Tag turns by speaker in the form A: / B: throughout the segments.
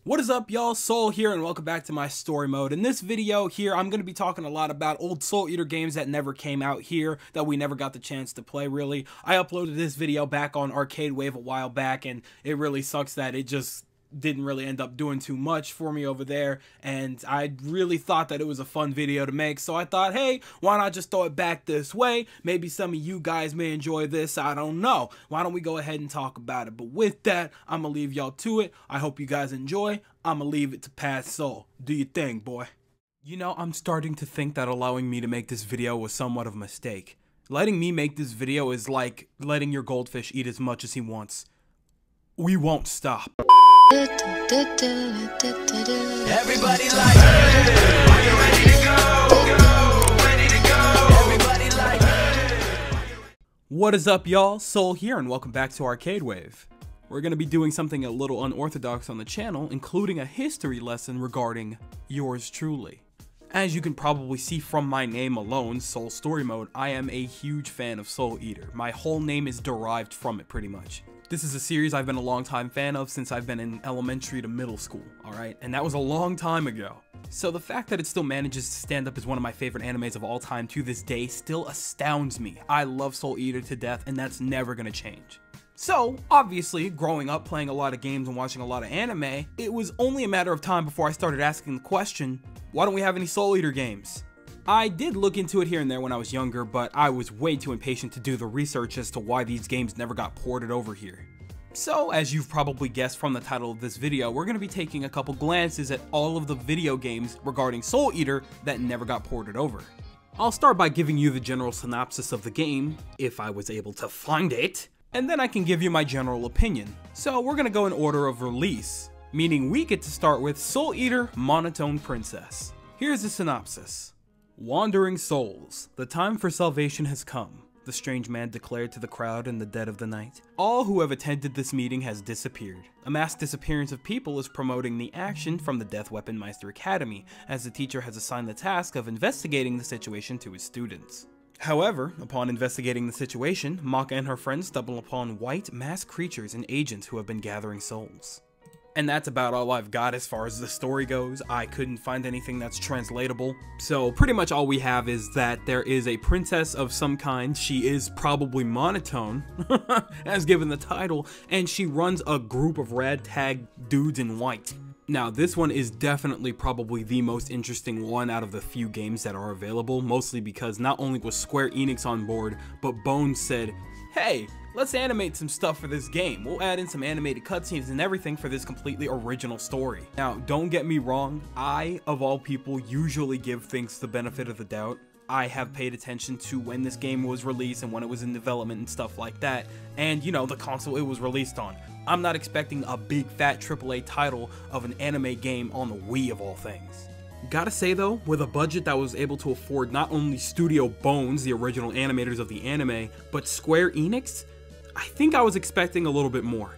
A: What is up, y'all? Soul here, and welcome back to my story mode. In this video here, I'm going to be talking a lot about old Soul Eater games that never came out here, that we never got the chance to play, really. I uploaded this video back on Arcade Wave a while back, and it really sucks that it just didn't really end up doing too much for me over there, and I really thought that it was a fun video to make, so I thought, hey, why not just throw it back this way? Maybe some of you guys may enjoy this, I don't know. Why don't we go ahead and talk about it? But with that, I'm gonna leave y'all to it. I hope you guys enjoy. I'm gonna leave it to Past Soul. Do your thing, boy. You know, I'm starting to think that allowing me to make this video was somewhat of a mistake. Letting me make this video is like letting your goldfish eat as much as he wants. We won't stop.
B: Everybody like, hey, are you ready to go? Ready to go. Everybody like, hey.
A: What is up, y'all? Soul here, and welcome back to Arcade Wave. We're going to be doing something a little unorthodox on the channel, including a history lesson regarding yours truly. As you can probably see from my name alone, Soul Story Mode, I am a huge fan of Soul Eater. My whole name is derived from it, pretty much. This is a series I've been a long time fan of since I've been in elementary to middle school, alright? And that was a long time ago. So the fact that it still manages to stand up as one of my favorite animes of all time to this day still astounds me. I love Soul Eater to death, and that's never gonna change. So, obviously, growing up playing a lot of games and watching a lot of anime, it was only a matter of time before I started asking the question, why don't we have any Soul Eater games? I did look into it here and there when I was younger, but I was way too impatient to do the research as to why these games never got ported over here. So, as you've probably guessed from the title of this video, we're going to be taking a couple glances at all of the video games regarding Soul Eater that never got ported over. I'll start by giving you the general synopsis of the game, if I was able to find it, and then I can give you my general opinion. So we're going to go in order of release, meaning we get to start with Soul Eater Monotone Princess. Here's the synopsis. Wandering souls, the time for salvation has come, the strange man declared to the crowd in the dead of the night. All who have attended this meeting has disappeared. A mass disappearance of people is promoting the action from the Death Weapon Meister Academy, as the teacher has assigned the task of investigating the situation to his students. However, upon investigating the situation, Maka and her friends stumble upon white masked creatures and agents who have been gathering souls. And that's about all I've got as far as the story goes. I couldn't find anything that's translatable. So pretty much all we have is that there is a princess of some kind. She is probably monotone, as given the title, and she runs a group of ragtag dudes in white. Now, this one is definitely probably the most interesting one out of the few games that are available, mostly because not only was Square Enix on board, but Bones said, hey, let's animate some stuff for this game. We'll add in some animated cutscenes and everything for this completely original story. Now, don't get me wrong, I, of all people, usually give things the benefit of the doubt. I have paid attention to when this game was released and when it was in development and stuff like that, and you know, the console it was released on. I'm not expecting a big fat AAA title of an anime game on the Wii of all things. Gotta say though, with a budget that was able to afford not only Studio Bones, the original animators of the anime, but Square Enix, I think I was expecting a little bit more.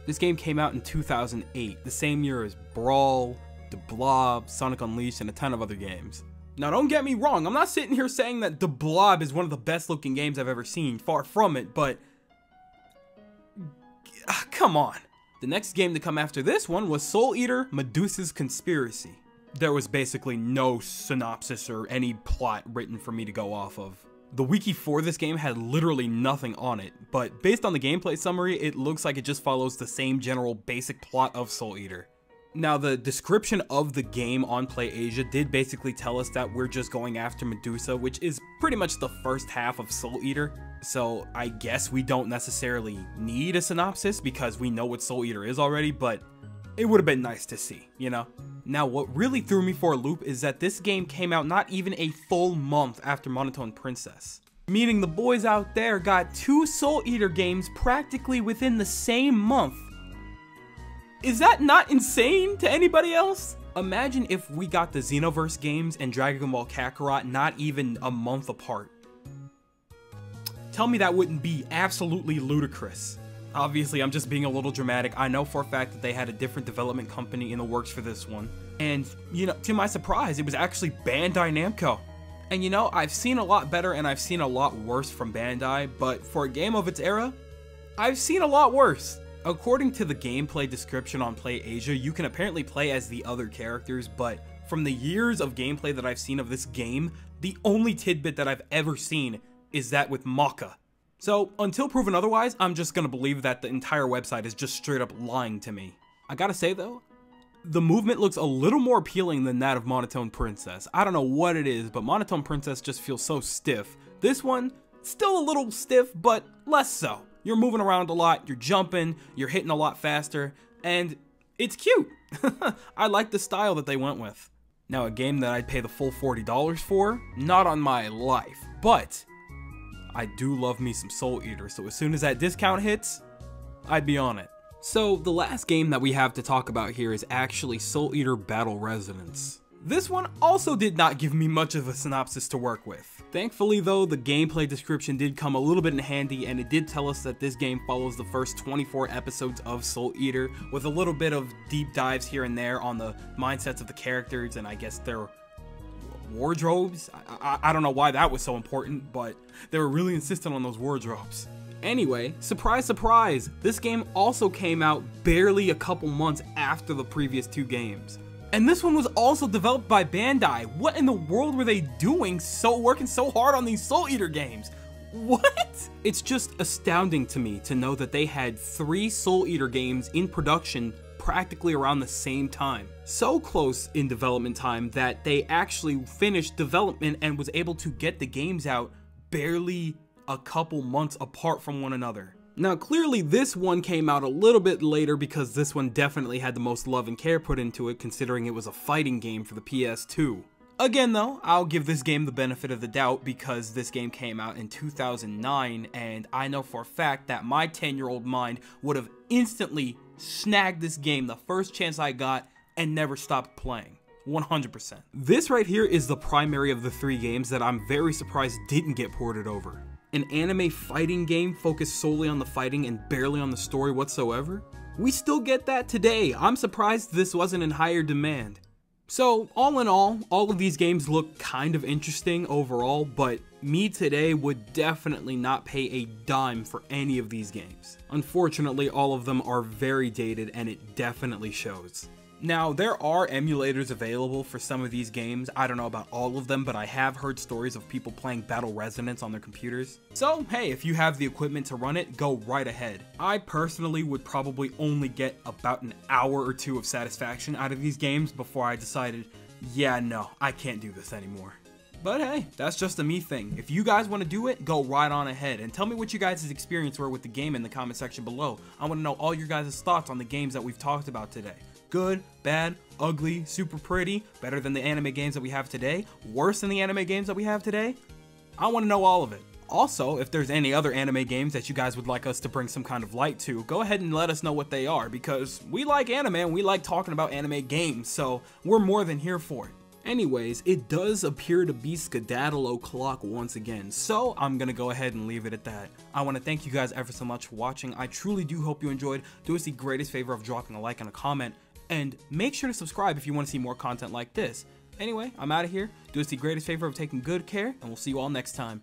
A: This game came out in 2008, the same year as Brawl, The Blob, Sonic Unleashed, and a ton of other games. Now don't get me wrong, I'm not sitting here saying that The Blob is one of the best looking games I've ever seen, far from it, but come on. The next game to come after this one was Soul Eater Medusa's Conspiracy. There was basically no synopsis or any plot written for me to go off of. The wiki for this game had literally nothing on it, but based on the gameplay summary, it looks like it just follows the same general basic plot of Soul Eater. Now, the description of the game on PlayAsia did basically tell us that we're just going after Medusa, which is pretty much the first half of Soul Eater. So I guess we don't necessarily need a synopsis because we know what Soul Eater is already, but it would have been nice to see, you know? Now, what really threw me for a loop is that this game came out not even a full month after Monotone Princess. Meaning the boys out there got two Soul Eater games practically within the same month. Is that not insane to anybody else? Imagine if we got the Xenoverse games and Dragon Ball Kakarot not even a month apart. Tell me that wouldn't be absolutely ludicrous. Obviously, I'm just being a little dramatic. I know for a fact that they had a different development company in the works for this one. And, you know, to my surprise, it was actually Bandai Namco. And you know, I've seen a lot better and I've seen a lot worse from Bandai, but for a game of its era, I've seen a lot worse. According to the gameplay description on PlayAsia, you can apparently play as the other characters, but from the years of gameplay that I've seen of this game, the only tidbit that I've ever seen is that with Maka. So, until proven otherwise, I'm just gonna believe that the entire website is just straight up lying to me. I gotta say though, the movement looks a little more appealing than that of Monotone Princess. I don't know what it is, but Monotone Princess just feels so stiff. This one, still a little stiff, but less so. You're moving around a lot, you're jumping, you're hitting a lot faster, and it's cute. I like the style that they went with. Now, a game that I'd pay the full $40 for, not on my life, but I do love me some Soul Eater, so as soon as that discount hits, I'd be on it. So, the last game that we have to talk about here is actually Soul Eater Battle Resonance. This one also did not give me much of a synopsis to work with. Thankfully though, the gameplay description did come a little bit in handy, and it did tell us that this game follows the first 24 episodes of Soul Eater, with a little bit of deep dives here and there on the mindsets of the characters and I guess their wardrobes. I don't know why that was so important, but they were really insistent on those wardrobes. Anyway, surprise surprise, this game also came out barely a couple months after the previous two games. And this one was also developed by Bandai. What in the world were they doing working so hard on these Soul Eater games? What? It's just astounding to me to know that they had 3 Soul Eater games in production practically around the same time. So close in development time that they actually finished development and was able to get the games out barely a couple months apart from one another. Now clearly this one came out a little bit later because this one definitely had the most love and care put into it, considering it was a fighting game for the PS2. Again though, I'll give this game the benefit of the doubt because this game came out in 2009 and I know for a fact that my 10-year-old mind would have instantly snagged this game the first chance I got and never stopped playing. 100%. This right here is the primary of the 3 games that I'm very surprised didn't get ported over. An anime fighting game focused solely on the fighting and barely on the story whatsoever? We still get that today. I'm surprised this wasn't in higher demand. So, all in all of these games look kind of interesting overall, but me today would definitely not pay a dime for any of these games. Unfortunately, all of them are very dated and it definitely shows. Now, there are emulators available for some of these games. I don't know about all of them, but I have heard stories of people playing Battle Resonance on their computers. So, hey, if you have the equipment to run it, go right ahead. I personally would probably only get about an hour or 2 of satisfaction out of these games before I decided, yeah, no, I can't do this anymore. But hey, that's just a me thing. If you guys want to do it, go right on ahead and tell me what you guys' experience were with the game in the comment section below. I want to know all your guys' thoughts on the games that we've talked about today. Good, bad, ugly, super pretty, better than the anime games that we have today, worse than the anime games that we have today? I want to know all of it. Also, if there's any other anime games that you guys would like us to bring some kind of light to, go ahead and let us know what they are, because we like anime and we like talking about anime games, so we're more than here for it. Anyways, it does appear to be skedaddle o'clock once again, so I'm gonna go ahead and leave it at that. I want to thank you guys ever so much for watching. I truly do hope you enjoyed. Do us the greatest favor of dropping a like and a comment, and make sure to subscribe if you want to see more content like this. Anyway, I'm out of here. Do us the greatest favor of taking good care, and we'll see you all next time.